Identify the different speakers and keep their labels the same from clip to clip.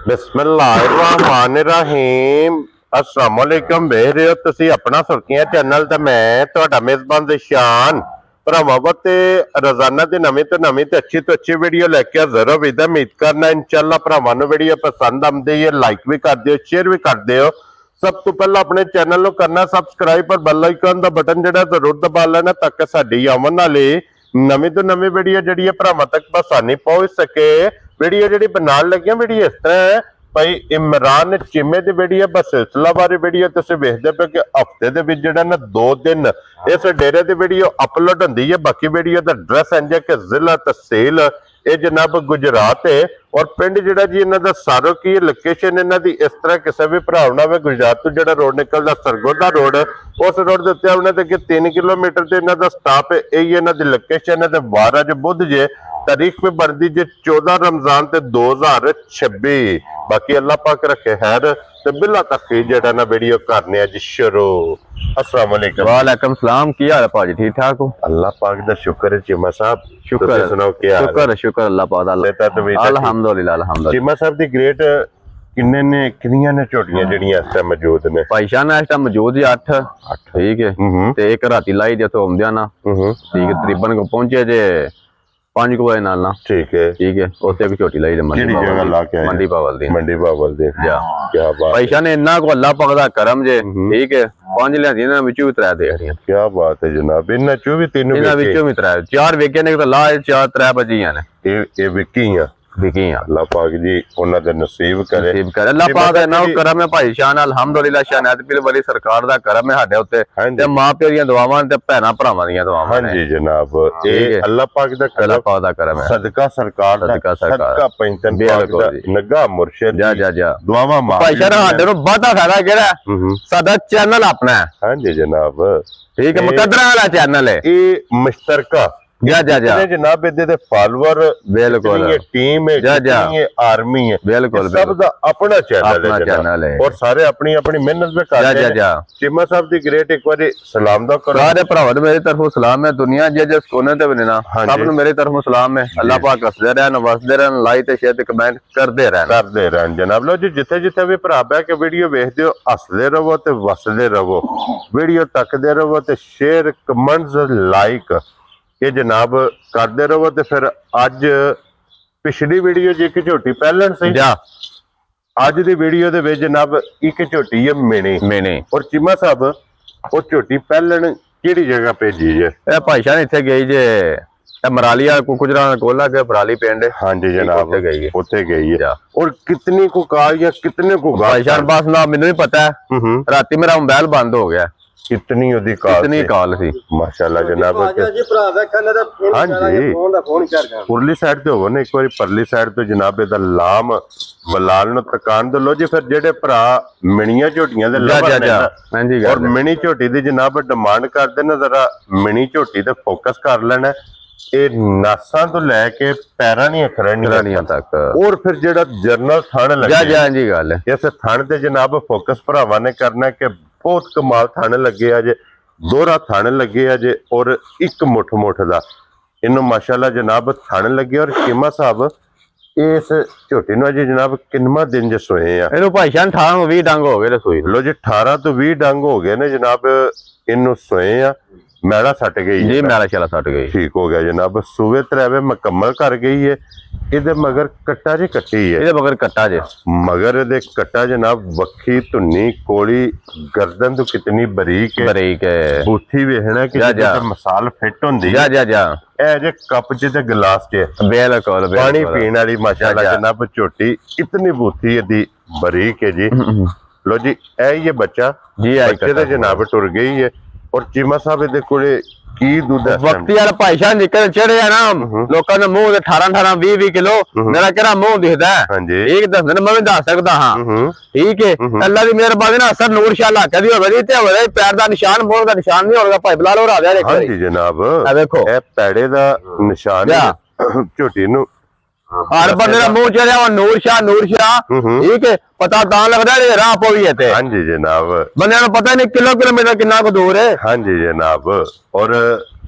Speaker 1: बिस्मिल्लाहिर्रहमानिर्रहीम अस्सलाम वालेकुम देख रहे हो तुसी अपना सुर्खियां चैनल ते मैं तुहाडा मेजबान दिशान भरावां ते रोजाना दी नवीं तो अच्छी वीडियो लेके हाजिर हो। उम्मीद करना इंशाअल्लाह भरावां नूं वीडियो पसंद आंदी है, लाइक भी कर दिओ, शेयर भी कर दिओ। सब तो पहला अपने चैनल नूं करना सबसक्राइब और बेल आइकन दा बटन जिहड़ा जरूर दबा लेना ताकि साडी आवन वाली नवीं तो नवीं वीडियो जिहड़ी है भरावां तक आसानी पहुंच सके। वीडियो जी बनाने लगे वीडियो इस तरह है भाई इमरान चीमे की वीडियो बस सिलसिलावार वीडियो तुम वेखते पे कि हफ्ते के ना 2 दिन इस डेरे की वीडियो अपलोड होंगी है। बाकी वीडियो का एड्रैस इंज है कि जिला तहसील ये जनाब गुजरात है और पिंड जिहड़ा जी इन्हां दा सारो की लोकेशन इन्हां दी इस तरह किसी भी भरा ना वे गुजरात तो जिहड़ा रोड निकलदा सरगोदा रोड उस रोड के उत्ते आउणे ते 3 किलोमीटर से इन्हां दा स्टाप है। यही इन्हां दी लोकेशन है। वार अज बुध जे तारीख पे बनती जे 14 रमजान ते 2026। बाकी अल्लाह पाक रखे खैर ते बिला तक जेड़ा ना वीडियो करने अज शुरू। अस्सलाम वालेकुम।
Speaker 2: वालेकुम सलाम। की हाल है भाजी? ठीक ठाक हो?
Speaker 1: अल्लाह पाक दा शुक्र है चीमा साहब।
Speaker 2: शुक्र
Speaker 1: सुनाओ क्या
Speaker 2: शुक्र शुक्र अल्लाह पाक दा अल्हम्दुलिल्लाह अल्हम्दुलिल्लाह।
Speaker 1: चीमा साहब दी ग्रेट किन्ने ने किनियां ने झोटियां जड़ियां इस टाइम मौजूद ने?
Speaker 2: भाईशान इस टाइम मौजूद है 8 ठीक है ते एक राती लाई जे तो आउंदिया ना ठीक है तकरीबन को पहुंचे जे 5 बजे नाल ना ठीक है उत्ते एक झोटी लाई
Speaker 1: मंडी
Speaker 2: पावल दी
Speaker 1: जा क्या बात
Speaker 2: भाईशान इन्ना को अल्लाह पाक दा करम जे ठीक है 5 लियांदी ना विचों भी 3 देख रही।
Speaker 1: क्या बात है जनाब। इन्ना चो भी 3
Speaker 2: इन्ना विचों भी 3 4 वेखे ने तो ला 4 3 बजियां ने
Speaker 1: ये विकियां अल्लाह पाक जी उन्हां दे नसीब करे
Speaker 2: अल्लाह पाक दा ना करम है भाई शान अल्हम्दुलिल्लाह। शहनाद पीर वाली सरकार दा करम है साडे उत्ते ते मां प्यो दी दुआवां ते भैणा भरावां दी दुआवां।
Speaker 1: हां जी जनाब ये अल्लाह पाक दा करम है सदका सरकार दा सदका पैंतन पाक दा नगा मुर्शिद
Speaker 2: जा
Speaker 1: दुआवां मां
Speaker 2: भाई शान साडे नु बादा फायदा केड़ा साडा चैनल अपना है।
Speaker 1: हां जी जनाब
Speaker 2: ठीक है मुकद्दरा वाला चैनल है
Speaker 1: ये मुश्तरका जा जनाब इहदे फॉलोअर बिल्कुल ये टीम है ये आर्मी है बिल्कुल सब दा अपना चैनल है और सारे अपनी अपनी मेहनत पे कर रहे हैं। चीमा साहब दी ग्रेट एक बार सलाम दा करो
Speaker 2: सारे भरावां दे मेरी तरफों सलाम है। दुनिया जे कोने ते बने ना सब नु मेरी तरफों सलाम है। अल्लाह पाक हसदे रहन वसदे रहन लाइक ते शेयर ते कमेंट करदे रहन
Speaker 1: जनाब। लो जी जिथे जिथे भी भरा बै के वीडियो वेखदे हो हसदे रहो ते वसदे रहो, वीडियो तकदे रहो ते शेयर कमेंट्स लाइक ये जनाब करते रहो। तो फिर अज पिछली वीडियो जी एक झोटी पहलन सी अज दी वीडियो दे विच जनाब एक झोटी है मिनी और चीमा साहब वो झोटी पहलन केड़ी जगह भेजी है?
Speaker 2: ए भाई शान इत्थे गई जे मराली कुकुजरा कोला के पराली पिंड।
Speaker 1: हाँ जी जनाब उत्थे गई है और कितनी को काल या कितने को
Speaker 2: भाई शान बस ना मैनू नहीं पता है। राती मेरा मोबाइल बंद हो गया
Speaker 1: कितनी
Speaker 2: काल थी
Speaker 1: माशाल्लाह जनाब। हाँ जी पुरली साइड तो हो ना एक बार परली साइड तो जनाब इहदा लाम बलाल नु तकान दो। लो जी फिर जेडे भरा मिनियां झोटियां दे लवर ने और मिनी झोटी दी जनाब डिमांड करदे ने जरा मिनी झोटी ते फोकस कर लेना ये नासां तो लैके पैरां दी अखरानियां तक और फिर जेड़ा जरनल थण लगे
Speaker 2: गल
Speaker 1: इस थण ते जनाब फोकस भरावां ने करना कि बहुत कमाल थण लगे अजे दोहरा थण लगे अजे और एक मुठ दा इन्हों माशाल्लाह जनाब थण लगे। और चीमा साहब इस झोटी नु अजे जनाब किन्नवां दिन जे सोए आ?
Speaker 2: इन्हों भाई शान 18 20 डंग हो गए रसोई।
Speaker 1: लो जी 18 तो 20 डंग हो गए ने जनाब इन्हों सोए आ। मैला सट गई
Speaker 2: जी मैला शाला सट गई
Speaker 1: ठीक हो गया जनाब। सूबे त्रैवे मुकम्मल कर गई है। इहदे मगर कट्टा जी कट्टी है
Speaker 2: इहदे मगर कट्टा जे
Speaker 1: मगर इहदे कट्टा जनाब वक्खी धुन्नी कोली गर्दन तो कितनी बरीक है बूथी वेखना कि मिसाल फिट होंदी
Speaker 2: जा
Speaker 1: ए जे कप च ते गिलास च
Speaker 2: बिल्कुल
Speaker 1: पानी पीने वाली माशाल्लाह जनाब झोटी इतनी बूथी इहदी बरीक है जी। लो जी ये बच्चा
Speaker 2: जी
Speaker 1: बच्चे ते जनाब टुर गई है और चीमा साहब इहदे कोले की दूध
Speaker 2: वक्ती यार भाई शान निकल चढ़े है ना लोकां दे मुंह ते 18 20 किलो मेरा केड़ा मुंह दिखदा है।
Speaker 1: हां जी
Speaker 2: एक दस दिन मैं भी दस सकदा हां ठीक है अल्लाह दी मेहरबानी ना असर नूर शाह लाके दी होवे ते होवे पैर दा निशान मोह दा निशान नहीं होगा भाई बिलाल और आ गया।
Speaker 1: हां जी जनाब
Speaker 2: ए देखो
Speaker 1: ए पैड़े दा निशान है झोटी नु
Speaker 2: हर बंदे का मुंह चढ़िया नूर शाह ठीक है पता तां लगदा है राह पवी है ते
Speaker 1: हाँ जी जनाब
Speaker 2: बंदे को पता नहीं किलोमीटर कितना को दूर है
Speaker 1: हाँ जी जनाब और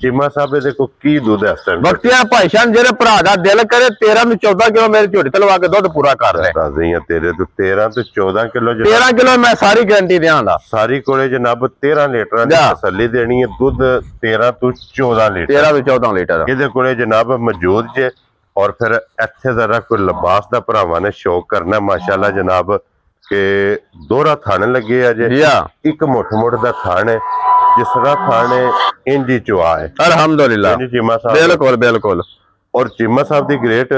Speaker 1: चीमा साहब देखो की दूध है इस टाइम
Speaker 2: बख्तियार भाईशान जेरे भरा दा दिल करे 13 ਤੋਂ 14 किलो मेरी झोटी तलवा के दुध पूरा कर ले
Speaker 1: राजी हैं तेरे तो 13 ਤੋਂ 14 किलो
Speaker 2: 13 किलो मैं सारी गारंटी दें दा
Speaker 1: सारी कोले जनाब 13 लीटर ਦੀ ਤਸੱਲੀ ਦੇਣੀ ਹੈ ਦੁੱਧ 13 ਤੋਂ 14 ਲੀਟਰ
Speaker 2: 13 ਤੋਂ 14 ਲੀਟਰ
Speaker 1: ਇਹਦੇ ਕੋਲੇ ਜਨਾਬ ਮੌਜੂਦ ਜੇ और फिर ਇੱਥੇ ਜ਼ਰਾ ਕੋਈ ਲਿਬਾਸ ਦਾ ਭਰਾਵਾਂ ਨੇ ਸ਼ੌਕ ਕਰਨਾ ਮਾਸ਼ਾਅੱਲਾ ਜਨਾਬ ਕਿ ਦੋਹਰਾ ਥਣ ਲੱਗੇ ਆ ਜੇ ਇੱਕ ਮੋਟ ਦਾ ਥਣ ਹੈ ਜਿਸ ਤਰ੍ਹਾਂ ਥਣ ਹੈ ਇੰਜੀ ਚੁਆ ਹੈ
Speaker 2: ਅਲਹਮਦੁਲਿਲਾ
Speaker 1: ਚੀਮਾ ਸਾਹਿਬ
Speaker 2: ਬਿਲਕੁਲ ਬਿਲकुल
Speaker 1: ਔਰ ਚੀਮਾ ਸਾਹਿਬ ਦੀ ਗ੍ਰੇਟ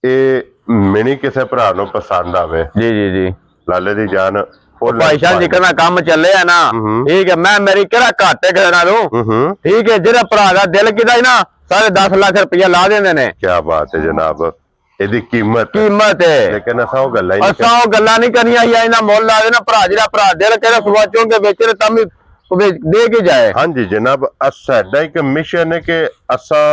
Speaker 1: ਇਹ ਮਿਣੀ ਕਿਸੇ ਭਰਾ ਨੂੰ ਪਸੰਦ ਆਵੇ
Speaker 2: ਜੀ ਜੀ ਜੀ
Speaker 1: ਲਾਲੇ ਦੀ ਜਾਨ
Speaker 2: ਭਾਈਸ਼ਾਨ ਜੀ ਕਹਿੰਦਾ ਕੰਮ ਚੱਲੇ ਆ ਨਾ ਠੀਕ ਹੈ ਮੈਂ ਮੇਰੀ ਕਿਹੜਾ ਘਾਟੇ ਕਰਨਾ ਨੂੰ ਠੀਕ ਹੈ ਜਿਹੜਾ ਭਰਾ ਦਾ ਦਿਲ ਕਿਦਾ ਹੀ ਨਾ 10.5 ਲੱਖ ਰੁਪਇਆ ਲਾ ਦਿੰਦੇ ਨੇ
Speaker 1: ਕੀ ਬਾਤ ਹੈ ਜਨਾਬ ਇਹਦੀ ਕੀਮਤ
Speaker 2: ਹੈ
Speaker 1: ਲੇਕਿਨ ਅਸਾਂ ਉਹ
Speaker 2: ਗੱਲਾਂ ਨਹੀਂ ਕਰਨੀਆਂ ਜਾਂ ਇਹਨਾਂ ਮੁੱਲ ਲਾ ਦੇਣਾ ਭਰਾ ਜਿਹੜਾ ਭਰਾ ਦਿਲ ਕਹਿੰਦਾ ਸੁਬਾ ਚੋਂ ਕੇ ਵੇਚੇ ਤਾਂ ਵੀ ਦੇ ਕੇ ਜਾਏ
Speaker 1: ਹਾਂਜੀ ਜਨਾਬ ਸਾਡਾ ਇੱਕ ਮਿਸ਼ਨ ਹੈ ਕਿ ਅਸਾਂ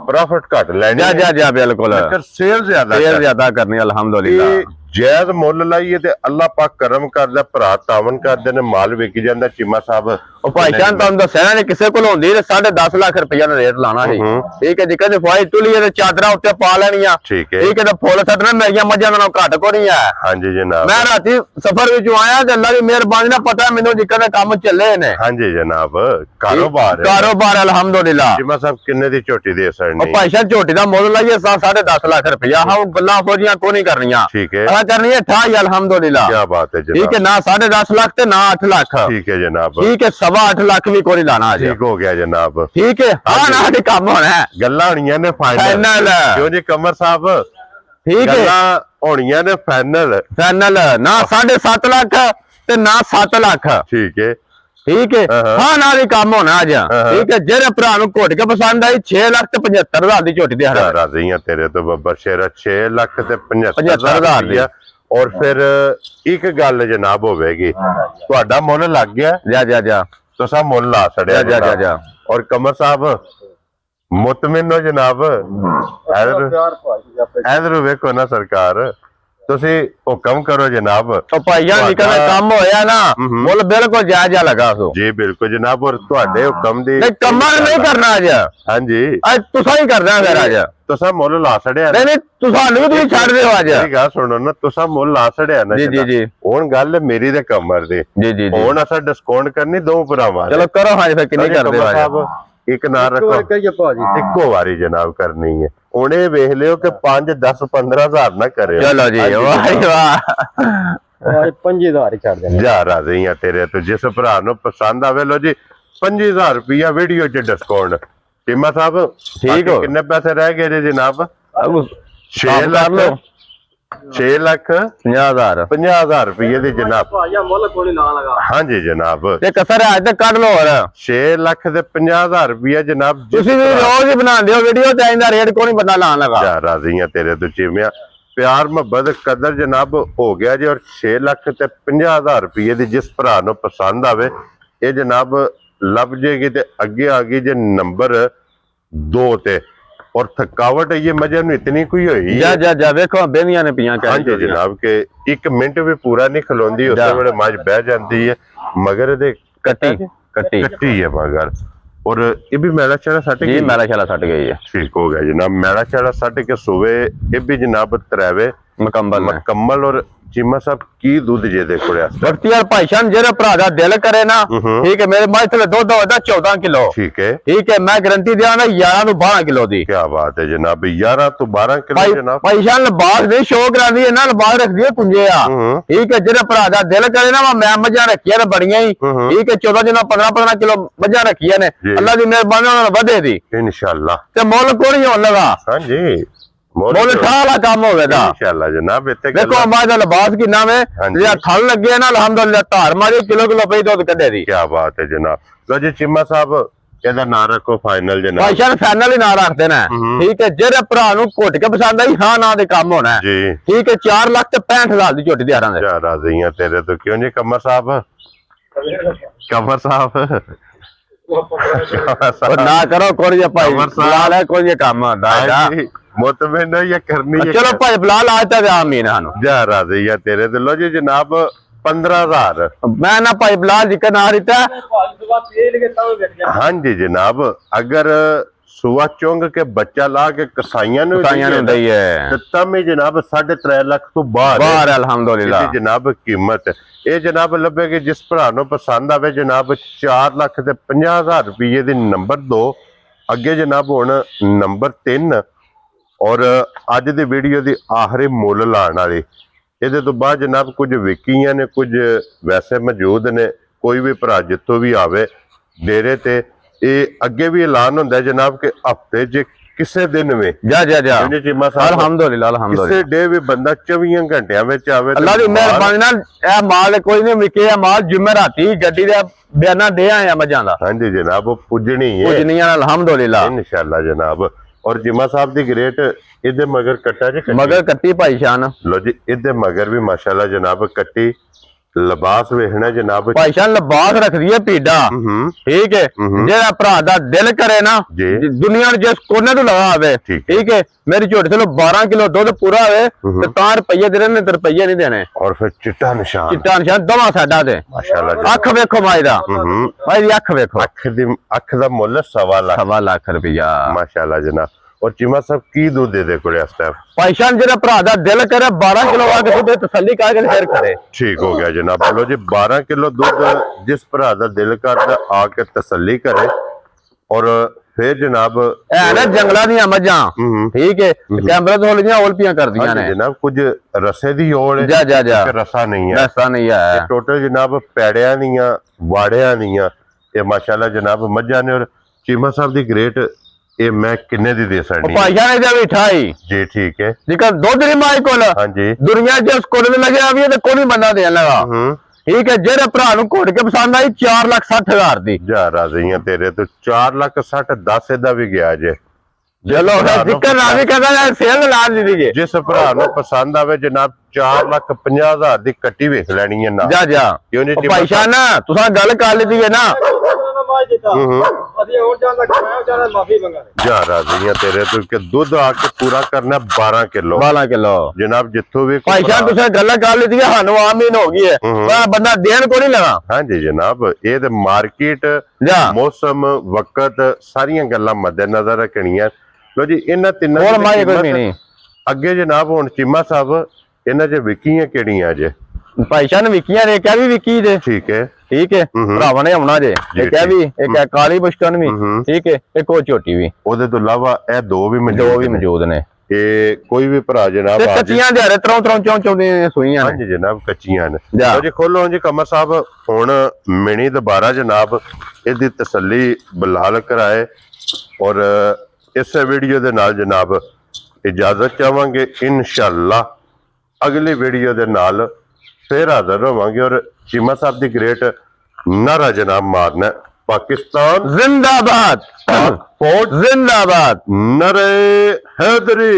Speaker 1: ਪ੍ਰੋਫਿਟ ਘੱਟ ਲੈਣੀ
Speaker 2: ਜਾ ਬਿਲਕੁਲ
Speaker 1: ਲੇਕਿਨ ਸੇਲ
Speaker 2: ਜ਼ਿਆਦਾ ਕਰਨੀ ਅਲਹਮਦੁਲਿਲਾ
Speaker 1: ਜਾਇਜ਼ ਮੁੱਲ ਲਾਈਏ ਤੇ ਅੱਲਾਹ ਪਾਕ ਕਰਮ ਕਰਦਾ ਭਰਾ ਤਾਵਨ ਕਰਦੇ ਨੇ ਮਾਲ ਵਿਕ ਜਾਂਦਾ ਚੀਮਾ ਸਾਹਿਬ
Speaker 2: ਉਹ ਭਾਈਸ਼ਾਨ ਤੁਹਾਨੂੰ ਦੱਸਿਆ ਨੇ ਕਿਸੇ ਕੋਲ ਹੁੰਦੀ ਤੇ 10.5 ਲੱਖ ਰੁਪਇਆ ਦਾ ਰੇਟ ਲਾਣਾ ਸੀ ਠੀਕ ਹੈ ਜੀ ਕਹਿੰਦੇ ਫਾਈ ਤੁਲੀ ਤੇ ਚਾਦਰਾਂ ਉੱਤੇ ਪਾ ਲੈਣੀਆਂ
Speaker 1: ਠੀਕ ਹੈ
Speaker 2: ਤੇ ਫੁੱਲ ਸੱਟਣਾ ਮੇਰੀਆਂ ਮੱਝਾਂ ਨਾਲੋਂ ਘੱਟ ਕੋ ਨਹੀਂ ਆ
Speaker 1: ਹਾਂਜੀ ਜਨਾਬ
Speaker 2: ਮੈਂ ਰਾਤੀ ਸਫ਼ਰ ਵਿੱਚੋਂ ਆਇਆ ਤੇ ਅੱਲਾਹ ਦੀ ਮਿਹਰਬਾਨੀ ਨਾਲ ਪਤਾ ਮੈਨੂੰ ਜਿੱਕਾ ਦੇ ਕੰਮ ਚੱਲੇ ਨੇ
Speaker 1: ਹਾਂਜੀ ਜਨਾਬ ਕਾਰੋਬਾਰ
Speaker 2: ਅਲਹਮਦੁਲਿਲਾ
Speaker 1: ਚੀਮਾ ਸਾਹਿਬ ਕਿੰਨੇ ਦੀ ਝੋਟੀ ਦੇ ਸਰਨੀ
Speaker 2: ਉਹ ਭਾਈਸ਼ਾਨ ਝੋਟੀ ਦਾ ਮੁੱਲ ਲਾਈਏ 10.5 ਲੱਖ ਰੁਪਇਆ ਹਾਂ ਉਹ ਗੱਲਾਂ ਫੋਜੀਆਂ ਕੋ ਨਹੀਂ ਕਰਨੀਆਂ
Speaker 1: ਠੀਕ ਹੈ
Speaker 2: करनी है 28 अल्हम्दुलिल्लाह
Speaker 1: क्या बात है जनाब
Speaker 2: ठीक है ना 10.5 लाख ते ना 8 लाख
Speaker 1: ठीक है जनाब
Speaker 2: ठीक है 8.25 लाख भी कोई लाना आज
Speaker 1: ठीक हो गया जनाब
Speaker 2: ठीक है हाँ ना दी काम होना है
Speaker 1: गल्ला होनियां ने फाइनल क्यों जी कमर साहब
Speaker 2: ठीक है
Speaker 1: गल्ला होनियां ने फाइनल
Speaker 2: ना 7.5 लाख ते ना 7 लाख
Speaker 1: ठीक है
Speaker 2: ठीक है हाँ ना दी काम होना आज ठीक है जेरे भरा नु घोट के पसंद आई 6 लाख ते 75,000 दी झोटी दे हरा
Speaker 1: राजी हैं तेरे तो बब्बर शेरा 6 लाख ते 75,000 दी और फिर एक गल जनाब होवेगी ਤੁਹਾਡਾ ਮੁੱਲ ਲੱਗ ਗਿਆ
Speaker 2: जा
Speaker 1: ਤੁਸੀਂ ਮੁੱਲ ਲਾ ਛੜਿਆ
Speaker 2: जा
Speaker 1: और कमर साहब मुतमिन हो जनाब इधर वेखो ना सरकार ਤੁਸੀਂ ਹੁਕਮ ਕਰੋ ਜਨਾਬ
Speaker 2: ਉਹ ਭਾਈਆਂ ਨਿਕਲਦਾ ਕੰਮ ਹੋਇਆ ਨਾ ਮੁੱਲ ਬਿਲਕੁਲ ਜਾਇਜ਼ ਲਗਾ ਸੋ
Speaker 1: ਜੀ ਬਿਲਕੁਲ ਜਨਾਬ ਔਰ ਤੁਹਾਡੇ ਹੁਕਮ ਦੀ
Speaker 2: ਨਹੀਂ ਕੰਮਾਂ ਨਹੀਂ ਕਰਨਾ ਅੱਜ
Speaker 1: ਹਾਂਜੀ
Speaker 2: ਅੱਜ ਤੁਸੀਂ ਹੀ ਕਰਨਾ ਫਿਰ ਅੱਜ
Speaker 1: ਤੁਸੀਂ ਮੁੱਲ ਲਾ ਛੜਿਆ
Speaker 2: ਨਹੀਂ ਤੁਹਾਨੂੰ ਵੀ ਤੁਸੀਂ ਛੱਡ ਦਿਓ ਅੱਜ
Speaker 1: ਮੇਰੀ ਗੱਲ ਸੁਣੋ ਨਾ ਤੁਸੀਂ ਮੁੱਲ ਲਾ ਛੜਿਆ ਨਾ
Speaker 2: ਜੀ
Speaker 1: ਹੁਣ ਗੱਲ ਮੇਰੀ ਤੇ ਕਮਰ ਦੀ
Speaker 2: ਜੀ
Speaker 1: ਹੁਣ ਅਸਾਂ ਡਿਸਕਾਊਂਟ ਕਰਨੀ ਦੋ ਭਰਾਵਾਂ
Speaker 2: ਚਲੋ ਕਰੋ ਹਾਂ ਫਿਰ ਕਿੰਨੀ ਕਰਦੇ ਹੋ
Speaker 1: ਸਾਹਿਬ ਇੱਕ ਨਾ ਰੱਖੋ ਇੱਕੋ ਵਾਰੀ ਜਨਾਬ ਕਰਨੀ ਹੈ ਉਹਨੇ ਵੇਖ ਲਿਓ ਕਿ 5 10 15,000 ਨਾ ਕਰਿਓ
Speaker 2: ਚਲੋ ਜੀ ਵਾਹ
Speaker 3: 5000 ਹੀ ਛੱਡ ਦੇਣਾ
Speaker 1: ਜਾ ਰਾਜ਼ੀ ਆ ਤੇਰੇ ਤੋਂ ਜਿਸ ਭਰਾ ਨੂੰ ਪਸੰਦ ਆਵੇ ਲੋ ਜੀ 5000 ਰੁਪਇਆ ਵੀਡੀਓ 'ਚ ਡਿਸਕਾਊਂਟ ਚੀਮਾ ਸਾਹਿਬ
Speaker 2: ਠੀਕ ਹੋ
Speaker 1: ਕਿੰਨੇ ਪੈਸੇ ਰਹਿ ਗਏ ਜੀ ਜਨਾਬ 6 ਲੱਖ 6 ਲੱਖ 50,000 ਰੁਪਏ ਦੀ ਜਨਾਬ
Speaker 3: ਮੁੱਲ ਕੋਈ ਨਾ ਲਗਾ
Speaker 1: ਹਾਂਜੀ ਜਨਾਬ
Speaker 2: ਤੇ ਕਸਰ ਅੱਜ ਤੱਕ ਕੱਢ ਲੋ ਹੋਰ
Speaker 1: 6 ਲੱਖ ਤੇ 50,000 ਰੁਪਏ ਜਨਾਬ
Speaker 2: ਤੁਸੀਂ ਵੀ ਰੋਜ਼ ਹੀ ਬਣਾਉਂਦੇ ਹੋ ਵੀਡੀਓ ਤੇ ਆਇੰਦਾ ਰੇਟ ਕੋਈ ਨਹੀਂ ਬੰਦਾ ਲਾਣ ਲਗਾ
Speaker 1: ਜਾ ਰਾਜ਼ੀ ਆ ਤੇਰੇ ਤੋਂ ਚੀਮਿਆ ਪਿਆਰ ਮੁਹੱਬਤ ਕਦਰ ਜਨਾਬ ਹੋ ਗਿਆ ਜੀ ਔਰ 6 ਲੱਖ ਤੇ 50,000 ਰੁਪਏ ਦੀ ਜਿਸ ਭਰਾ ਨੂੰ ਪਸੰਦ ਆਵੇ ਇਹ ਜਨਾਬ ਲੱਭ ਜੇਗੀ ਤੇ ਅੱਗੇ ਆ ਗਈ ਜੇ ਨੰਬਰ 2 ਤੇ और थकावट ये मजे नु इतनी कोई हुई
Speaker 2: जा वेखो बेनियां ने पियां
Speaker 1: हाँ जी जनाब के 1 मिनट भी पूरा नहीं खलोंदी उस वेले मझ बह जाती है मगर दे कट्टी है मगर और ये भी मैला छाला सट गई
Speaker 2: मैला छाला सट गई है
Speaker 1: ठीक हो गया जनाब मैला छाला सट के सुबह ये भी जनाब तरावे मुकम्मल और चीमा साहब की दूध जे देखो
Speaker 2: बख्तियार भाईशान जेरे भरा दा दिल करे ना ठीक है मेरे मां थले दुध होदा 14 किलो ठीक है मैं गारंटी दिया ना 11 ਤੋਂ 12 किलो दी
Speaker 1: क्या बात है जनाब 11 ਤੋਂ 12 किलो जनाब
Speaker 2: भाईशान लबास दे शो करांदी है ना लबास रखदी है कुंजे आ ठीक है जेरे भरा दा दिल करे ना मैं मझां रखियां ने बड़ियां ही ठीक है 14 जना 15 किलो मझां रखियां ने अल्लाह दी मेहरबानी नाल वधे दी
Speaker 1: इंशाल्लाह
Speaker 2: ते मुੱਲ कोई नहीं होण लगा
Speaker 1: हां जी
Speaker 2: ਮੁੱਲ ਠਾਲਾ ਕੰਮ ਹੋਵੇਗਾ
Speaker 1: इंशाल्लाह जनाब ਇੱਥੇ
Speaker 2: ਦੇਖੋ ਮਾਂ ਦਾ ਲਿਬਾਸ ਕਿੰਨਾ ਵੇ ਜੇ ਥਲ ਲੱਗੇ ਨਾ ਅਲਹਮਦੁਲਿਲਾ ਧਾਰ ਮਾਰੀ ਕਿਲੋ ਪਈ ਦੁੱਧ ਕੱਢੇ ਦੀ
Speaker 1: ਕੀ ਬਾਤ ਹੈ ਜਨਾਬ ਲੋ ਜੀ ਚੀਮਾ ਸਾਹਿਬ ਇਹਦਾ ਨਾਂ ਰੱਖੋ ਫਾਈਨਲ ਜਨਾਬ
Speaker 2: ਭਾਈਸ਼ਾਨ ਫਾਈਨਲ ਹੀ ਨਾਂ ਰੱਖਦੇ ਨੇ ਠੀਕ ਹੈ ਜਿਹੜੇ ਭਰਾ ਨੂੰ ਘੁੱਟ ਕੇ ਪਸੰਦ ਆਈ ਹਾਂ ਨਾਂ ਦੇ ਕੰਮ ਹੋਣਾ
Speaker 1: ਜੀ
Speaker 2: ਠੀਕ ਹੈ 4 ਲੱਖ ਤੇ 65,000 ਦੀ ਝੋਟੀ ਦੇ ਹਾਰਾਂ ਦੇ
Speaker 1: ਜਾ ਰਾਜ਼ੀਆਂ ਤੇਰੇ ਤੋਂ ਕਿਉਂ ਜੀ ਕਮਰ ਸਾਹਿਬ
Speaker 2: ਨਾ ਕਰੋ ਕੋਈ ਭਾਈ ਲਾ ਲੈ ਕੋਈ ਕੰਮ ਹੁੰਦਾ
Speaker 1: ਮੁਤਮਿਨ ਹੋ ਜਾਂ ਕਰਨੀ ਹੈ?
Speaker 2: ਚਲੋ ਭਾਈ ਫਿਲਹਾਲ ਅੱਜ ਤੱਕ ਆਮੀਨ ਸਾਨੂੰ
Speaker 1: ਜਾ ਰਾਜ਼ੀ ਆ ਤੇਰੇ ਤੇ। ਲੋ ਜੀ ਜਨਾਬ 15,000।
Speaker 2: ਮੈਂ ਨਾ ਭਾਈ ਫਿਲਹਾਲ ਜ਼ਿਕਰ ਨਾ ਦਿੱਤਾ।
Speaker 1: हाँ जी जनाब, अगर सुबह चुंग के बच्चा ला के कसाइयां
Speaker 2: दई है
Speaker 1: तब जनाब 3.5 लाख तो बाहर
Speaker 2: अल्हम्दुलिल्लाह
Speaker 1: जनाब कीमत ये जनाब लभेगी। जिस भरा नूं पसंद आवे जनाब 4,50,000 रुपये दी नंबर 2 अगे जनाब हुण नंबर 3 और अज दी वीडियो दी आखिरी मुल लाण वाली। ਇਹਦੇ ਤੋਂ ਬਾਅਦ ਜਨਾਬ ਕੁਝ ਵਿਕੀਆਂ ਨੇ, ਕੁਝ ਵੈਸੇ ਮੌਜੂਦ ਨੇ। ਕੋਈ ਵੀ ਭਰਾ ਜਿੱਥੋਂ ਵੀ ਆਵੇ ਡੇਰੇ ਤੇ, ਇਹ ਅੱਗੇ ਵੀ ਐਲਾਨ ਹੁੰਦਾ ਜਨਾਬ ਕਿ ਹਫਤੇ 'ਚ ਕਿਸੇ ਦਿਨ ਵੀ
Speaker 2: ਜਾ
Speaker 1: ਅਲਹਮਦੁਲਿਲਾ ਕਿਸੇ ਡੇ ਵੀ ਬੰਦਾ 24 ਘੰਟਿਆਂ ਵਿੱਚ ਆਵੇ।
Speaker 2: ਅੱਲਾਹ ਦੀ ਮਿਹਰਬਾਨੀ ਨਾਲ ਇਹ ਮਾਲ ਕੋਈ ਨਹੀਂ ਵਿਕੇ। ਇਹ ਮਾਲ ਜੁਮੇ ਰਾਤੀ ਗੱਡੀ ਦੇ ਬਿਆਨਾ ਦੇ ਆਇਆ ਮੱਝਾਂ ਦਾ।
Speaker 1: ਹਾਂਜੀ ਜਨਾਬ ਉਹ ਪੁੱਜਣੀ ਹੈ
Speaker 2: ਪੁੱਜਣੀਆਂ ਅਲਹਮਦੁਲਿਲਾ
Speaker 1: ਇਨਸ਼ਾਅੱਲਾ ਜਨਾਬ। और जिमा साहब दी ग्रेट इधर मगर कट्टा जे
Speaker 2: मगर कट्टी भाई शान।
Speaker 1: लो जी इधर मगर भी माशाल्लाह जनाब कट्टी लिबास वेखना जनाब
Speaker 2: भाई शान लिबास रख दी है पीड़ा। ठीक है जेड़ा भरा दा दिल करे ना दुनिया ने जिस कोने तो लगा आवे। ठीक है मेरी झोटी चलो 12 किलो दूध पूरा आवे ते तां रुपये देने ने, रुपये नहीं देने।
Speaker 1: और फिर चिट्टा निशान
Speaker 2: दोवां साडा ते
Speaker 1: माशाल्लाह।
Speaker 2: अख वेखो माई दा, माई दी अख वेखो।
Speaker 1: अख दा मुल 1.25
Speaker 2: लाख रुपया
Speaker 1: माशाल्लाह जनाब। और चिमा साहब की दूध दे दे कोले इस टाइम?
Speaker 2: पैशान जेड़ा भरा दा दिल करे 12 किलो आके तो तसल्ली करके फिर करे।
Speaker 1: ठीक हो गया जनाब। बोलो जी 12 किलो दूध जिस भरा दा दिल करदा आके तसल्ली करे। और फिर जनाब
Speaker 2: ए ना जंगला दी मझां। ठीक है कैमरा तो होलियां ओलपियां कर दियां ने
Speaker 1: जनाब। कुछ रसे दी ओल है
Speaker 2: जा
Speaker 1: रसा नहीं है।
Speaker 2: रसा नहीं है
Speaker 1: टोटल जनाब पैड़ियां दियां वाड़ियां दियां ये माशाल्लाह जनाब मझां ने। और चीमा साहब दी ग्रेट ये मैं किन्ने दी दे सकनी
Speaker 2: भाईया ने जब उठाई जी। ठीक है लेकिन दूध नहीं माई कोल। हां जी दुनिया जिस कोने में लगे अभी तो कोई बंदा देने लगा। ठीक है जेरे भरा नु घोड़ के पसंद आई 4,60,000 दी। जा
Speaker 1: राजी हैं तेरे तो 4,60,000 10 दा भी गया जे।
Speaker 2: चलो जिक्र ना भी कहदा यार सेल ला दी दी।
Speaker 1: जिस भरा नु पसंद आवे जनाब 4,50,000 दी कट्टी वेख लेनी है ना।
Speaker 2: जा क्यों नहीं भाईया ना तुसा गल कर ली है ना।
Speaker 1: जा राजी हैं तेरे तो के दूध आके पूरा करना 12 किलो जनाब। जिथों भी
Speaker 2: भाईया तुसा गल कर ली सानू आमीन हो गई है बंदा देन को नहीं लगा।
Speaker 1: हाँ जी जनाब ये ते मार्केट मौसम वक्त सारियां गल्लां मद्देनजर रखनियां। लो जी इन्हां तिन्नां अगे जनाब हुण चीमा साहब इन्हां च विकियां किहड़ियां जे?
Speaker 2: भाईया ने विकियां ने क्या भी विकी जे। ठीक है भरावां ने आउणा जे। एक है भी एक है काली बुश्तन भी। ठीक है एक और छोटी भी।
Speaker 1: ओदे तो इलावा ए दो भी
Speaker 2: मौजूद ने।
Speaker 1: ये कोई भी भरा जनाब
Speaker 2: कच्चियां दिहाड़े त्रौं चौंदी सुईयां
Speaker 1: हां जी जनाब कच्चियां ने। लो जी खोलो जी कमर साहब हुण मिनी दोबारा जनाब इहदी तसल्ली बिलाल कराए। और इस वीडियो दे नाल जनाब इजाजत चाहांगे। इंशाअल्लाह अगली वीडियो दे नाल फिर हाजिर होवांगे। और चीमा साहब दी ग्रेट नारा जनाब मारना पाकिस्तान
Speaker 2: जिंदाबाद,
Speaker 1: जिंदाबाद, नरे हैदरी।